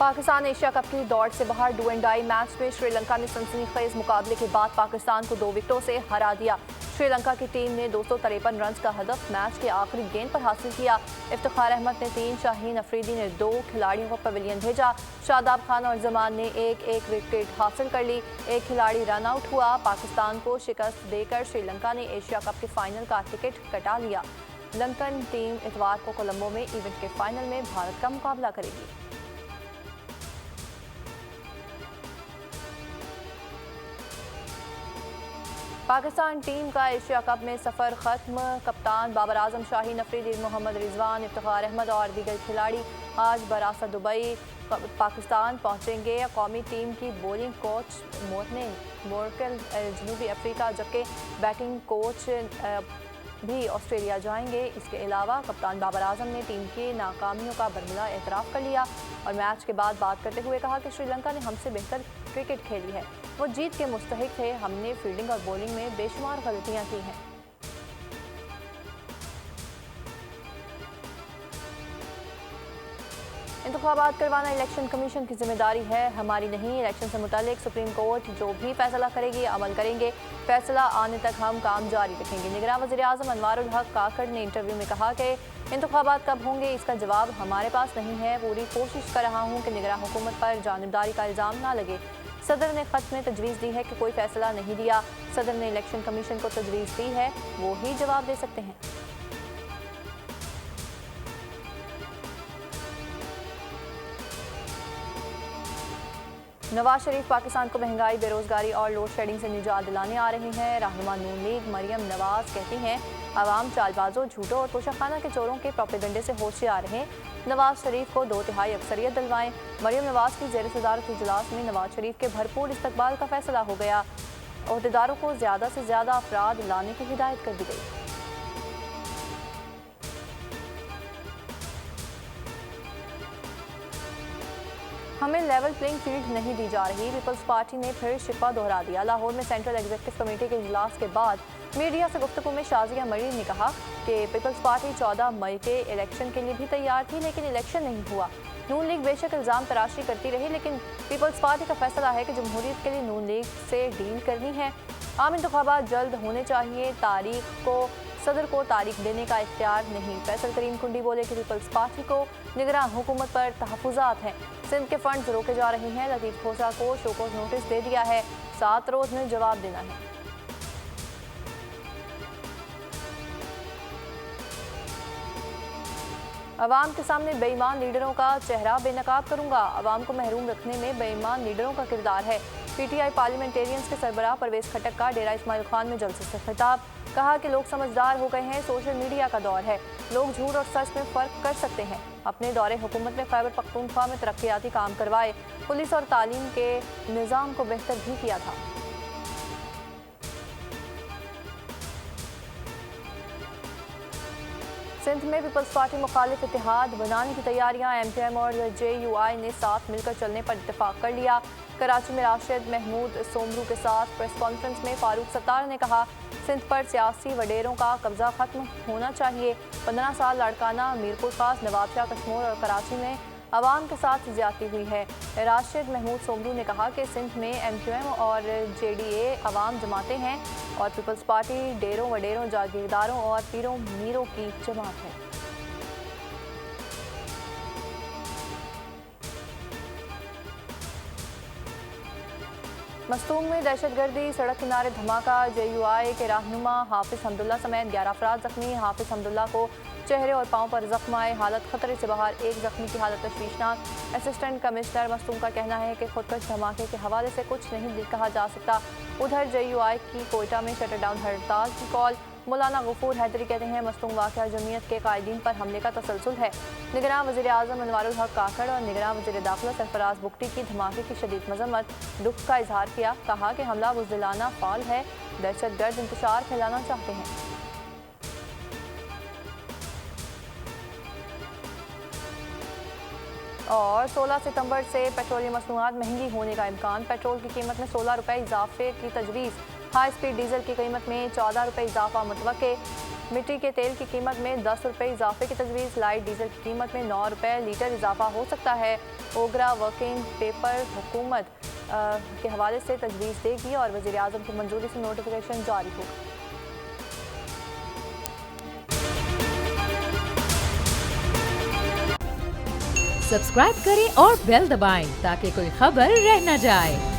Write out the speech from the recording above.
Pakistan Asia cup की दौड़ से बाहर डू एंड डाई मैच में श्रीलंका ने सनसनीखेज मुकाबले के बाद पाकिस्तान को 2 विकेटों से हरा दिया। श्रीलंका की टीम ने 253 रन का हदफ मैच के आखिरी गेंद पर हासिल किया। इफ्तिखार अहमद ने 3, शाहीन अफरीदी ने 2 खिलाड़ियों को पवेलियन भेजा। शादाब खान और जमान ने एक विकेट हासिल कर ली। एक खिलाड़ी रन आउट हुआ। पाकिस्तान को शिकस्त देकर श्रीलंका ने एशिया कप के फाइनल का टिकट कटा लिया। लंकन टीम इतवार को कोलंबो में इवेंट के फाइनल में भारत का मुकाबला करेगी। पाकिस्तान टीम का एशिया कप में सफ़र ख़त्म। कप्तान बाबर आजम, शाहीन अफरीदी, मोहम्मद रिजवान, इफ्तिखार अहमद और दीगर खिलाड़ी आज बरासा दुबई पाकिस्तान पहुंचेंगे। कौमी टीम की बॉलिंग कोच मोरकल जनूबी अफ्रीका, जबकि बैटिंग कोच भी ऑस्ट्रेलिया जाएंगे। इसके अलावा कप्तान बाबर आजम ने टीम की नाकामियों का बरमला एतराफ़ कर लिया और मैच के बाद बात करते हुए कहा कि श्रीलंका ने हमसे बेहतर क्रिकेट खेली है, वो जीत के मुस्तहिक थे। हमने फील्डिंग और बॉलिंग में बेशुमार गलतियां की हैं। इंतखाबात करवाना इलेक्शन कमीशन की जिम्मेदारी है, हमारी नहीं। इलेक्शन से मुतालिक सुप्रीम कोर्ट जो भी फैसला करेगी अमल करेंगे। फैसला आने तक हम काम जारी रखेंगे। निगरान वज़ीर आज़म अनवारुल हक काकड़ ने इंटरव्यू में कहा कि इंतखाबात कब होंगे इसका जवाब हमारे पास नहीं है। पूरी कोशिश कर रहा हूँ कि निगरान हुकूमत पर जानिबदारी का इल्ज़ाम ना लगे। सदर ने ख़त में तजवीज़ दी है कि कोई फैसला नहीं दिया। सदर ने इलेक्शन कमीशन को तजवीज़ दी है, वो ही जवाब दे सकते हैं। नवाज शरीफ पाकिस्तान को महंगाई, बेरोजगारी और लोड शेडिंग से निजात दिलाने आ रहे हैं। रहनुमा नून लीग मरियम नवाज कहती हैं अवाम चालबाजों, झूठों और तोशाखाना के चोरों के प्रोपेगेंडे से होशियार रहें। नवाज शरीफ को 2/3 अक्सरियत दिलवाएं। मरियम नवाज की ज़ेर सदारत इजलास में नवाज शरीफ के भरपूर इस्तकबाल का फैसला हो गया। ओहदेदारों को ज़्यादा से ज़्यादा अफराद लाने की हिदायत कर दी गई। हमें लेवल प्लेइंग फील्ड नहीं दी जा रही, पीपल्स पार्टी ने फिर शिकवा दोहरा दिया। लाहौर में सेंट्रल एग्जीक्यूटिव कमेटी के इजलास के बाद मीडिया से गुफ्तगू में शाजिया मरीम ने कहा कि पीपल्स पार्टी 14 मई के इलेक्शन के लिए भी तैयार थी, लेकिन इलेक्शन नहीं हुआ। नून लीग बेशक इल्ज़ाम तराशी करती रही, लेकिन पीपल्स पार्टी का फैसला है कि जमहूरियत के लिए नून लीग से डील करनी है। आम इंतखाबात जल्द होने चाहिए। सदर को तारीख देने का इख्तियार नहीं। फैसल करीम कुंडी बोले कि पीपल्स पार्टी को निगरान हुकूमत पर तहफ़्फ़ुज़ात हैं। सिंध के फंड रोके जा रहे हैं। लतीफ़ खोसा को शोकॉज नोटिस दे दिया है, 7 रोज़ में जवाब देना है। अवाम के सामने बेईमान लीडरों का चेहरा बेनकाब करूंगा। अवाम को महरूम रखने में बेईमान लीडरों का किरदार है। पीटीआई पार्लियामेंटेरियंस के सरबराह परवेज़ खटक का डेरा इस्माइल खान में जलसे से खिताब। कहा कि लोग समझदार हो गए हैं, सोशल मीडिया का दौर है, लोग झूठ और सच में फ़र्क कर सकते हैं। अपने दौरे हुकूमत में खैबर पख्तूनख्वा में तरक्याती काम करवाए। पुलिस और तालीम के निज़ाम को बेहतर भी किया था। सिंध में पीपल्स पार्टी मुखालिफ इत्तेहाद बनाने की तैयारियां। एमपीएम और जेयूआई ने साथ मिलकर चलने पर इत्तेफाक कर लिया। कराची में राशिद महमूद सोमरू के साथ प्रेस कॉन्फ्रेंस में फारूक सत्तार ने कहा सिंध पर सियासी वडेरों का कब्जा खत्म होना चाहिए। 15 साल लाड़काना, मीरपुर खास, नवाबशाह, कश्मीर और कराची में अवाम के साथ ज्यादती हुई है। राशिद महमूद सोमरू ने कहा कि सिंध में एमक्यूएम और जेडीए अवाम जमाते हैं और पीपल्स पार्टी डेरों वडेरों, जागीरदारों और पीरों मीरों की जमात है। मस्तूंग में दहशतगर्दी, सड़क किनारे धमाका। जेयूआई के रहनुमा हाफिज हमदुल्ला समेत 11 अफराद जख्मी। हाफिज हमदुल्ला को चेहरे और पांव पर जख्म आए, हालत खतरे से बाहर। एक जख्मी की हालत तशवीशनाक। असिस्टेंट कमिश्नर मस्तूंग का कहना है कि खुदकश धमाके के हवाले से कुछ नहीं कहा जा सकता। उधर जेयूआई की कोयटा में शटर डाउन हड़ताल की कॉल। मौलाना गफूर हैदरी कहते हैं मस्तूंग वाक़या जमीयत के कायदीन पर हमले का तसलसल है। निगरान वज़ीर आज़म अनवारुल हक काकड़ और निगरान वज़ीर दाखिला सरफराज बुगटी की धमाके की शदीद मजम्मत, दुख का इजहार किया। कहा कि हमला बुज़दिलाना फ़ाल है, दहशतगर्द इंतशार फैलाना चाहते हैं। और 16 सितंबर से पेट्रोलियम मसनूआत महंगी होने का इम्कान। पेट्रोल की कीमत में 16 रुपये इजाफे की तजवीज़। हाई स्पीड डीजल की कीमत में 14 रुपये इजाफा मुतवक्के। मिट्टी के तेल की कीमत में 10 रुपये इजाफे की तजवीज़। लाइट डीजल की कीमत में 9 रुपये लीटर इजाफा हो सकता है। ओगरा वर्किंग पेपर हुकूमत के हवाले से तजवीज़ देगी और वज़ीर आज़म की मंजूरी से नोटिफिकेशन जारी होगा। सब्सक्राइब करें और बेल दबाएं ताकि कोई खबर रह न जाए।